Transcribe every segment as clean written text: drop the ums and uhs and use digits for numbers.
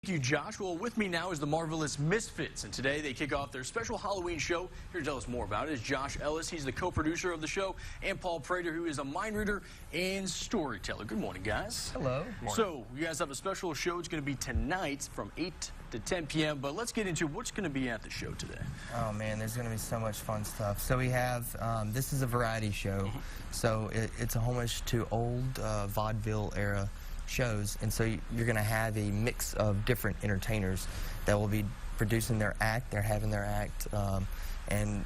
Thank you, Josh. Well, with me now is the marvelous Misfits, and today they kick off their special Halloween show. Here to tell us more about it is Josh Ellis. He's the co-producer of the show, and Paul Prater, who is a mind reader and storyteller. Good morning, guys. Hello. Morning. So, you guys have a special show. It's going to be tonight from 8 to 10 p.m., but let's get into what's going to be at the show today. Oh, man, there's going to be so much fun stuff. So we have, this is a variety show, so it's a homage to old vaudeville era shows, and so you're going to have a mix of different entertainers that will be producing their act. They're having their act, and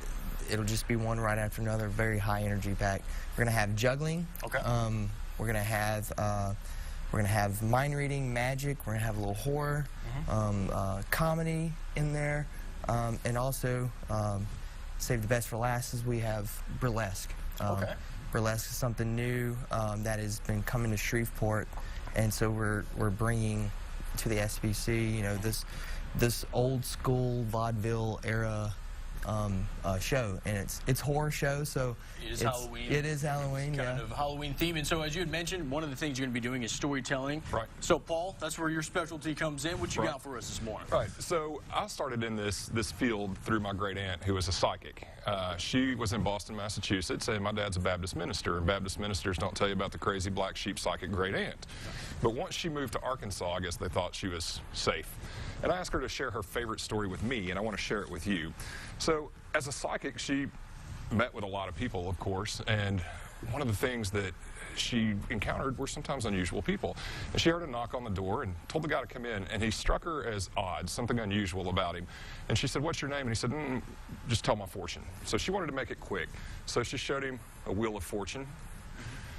it'll just be one right after another, very high energy pack. We're going to have juggling. Okay. We're going to have mind reading, magic. We're going to have a little horror, comedy in there, and also save the best for last is we have burlesque. Burlesque is something new that has been coming to Shreveport. And so we're bringing to the SBC, you know, this old school vaudeville era show, and it's horror show, so it is Halloween. It is Halloween, kind of Halloween theme. And so, as you had mentioned, one of the things you're going to be doing is storytelling. Right. So, Paul, that's where your specialty comes in. What you got for us this morning? Right. So I started in this field through my great aunt, who was a psychic. She was in Boston, Massachusetts, and my dad's a Baptist minister, and Baptist ministers don't tell you about the crazy black sheep psychic great aunt. But once she moved to Arkansas, I guess they thought she was safe. And I asked her to share her favorite story with me, and I want to share it with you. So as a psychic, she met with a lot of people, of course, and one of the things that she encountered were sometimes unusual people. And she heard a knock on the door and told the guy to come in, and he struck her as odd, something unusual about him. And she said, "What's your name?" And he said, "Just tell my fortune." So she wanted to make it quick. So she showed him a wheel of fortune.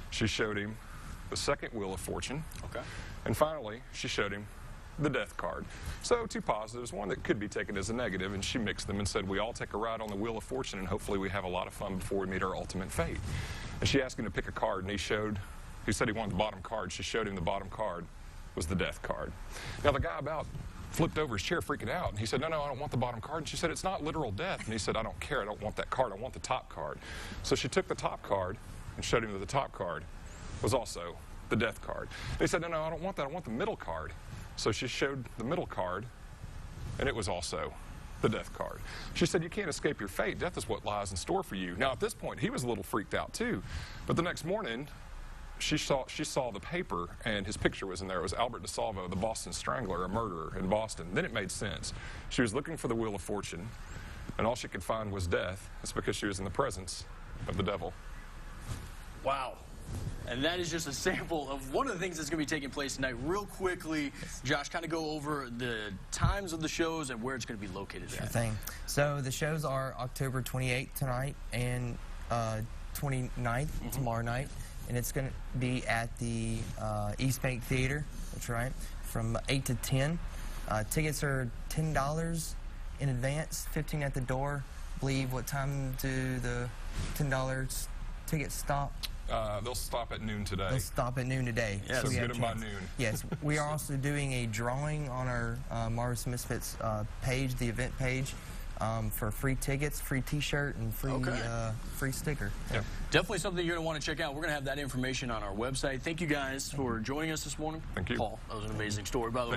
She showed him the second wheel of fortune. Okay. And finally, she showed him the death card. So two positives, one that could be taken as a negative, and she mixed them and said, we all take a ride on the wheel of fortune, and hopefully we have a lot of fun before we meet our ultimate fate. And she asked him to pick a card, and he said he wanted the bottom card. She showed him the bottom card was the death card. Now the guy about flipped over his chair freaking out, and he said, no, I don't want the bottom card. And she said, it's not literal death. And he said, I don't care, I don't want that card, I want the top card. So she took the top card and showed him that the top card was also the death card. And he said, no, I don't want that, I want the middle card. So she showed the middle card, and it was also the death card. She said, you can't escape your fate. Death is what lies in store for you. Now, at this point, he was a little freaked out, too. But the next morning, she saw the paper, and his picture was in there. It was Albert DeSalvo, the Boston Strangler, a murderer in Boston. Then it made sense. She was looking for the Wheel of Fortune, and all she could find was death. It's because she was in the presence of the devil. Wow. And that is just a sample of one of the things that's going to be taking place tonight. Real quickly, Josh, kind of go over the times of the shows and where it's going to be located at. Sure thing. So the shows are October 28th tonight and 29th tomorrow night. And it's going to be at the East Bank Theater, that's right, from 8 to 10. Tickets are $10 in advance, $15 at the door. I believe, what time do the $10 tickets stop? They'll stop at noon today. They'll stop at noon today. Yes. So get them by noon. Yes. We are also doing a drawing on our Marvelous Misfits page, the event page, for free tickets, free T-shirt, and free sticker. Yep. Definitely something you're going to want to check out. We're going to have that information on our website. Thank you guys for joining us this morning. Thank you. Paul, that was an amazing story, by the way.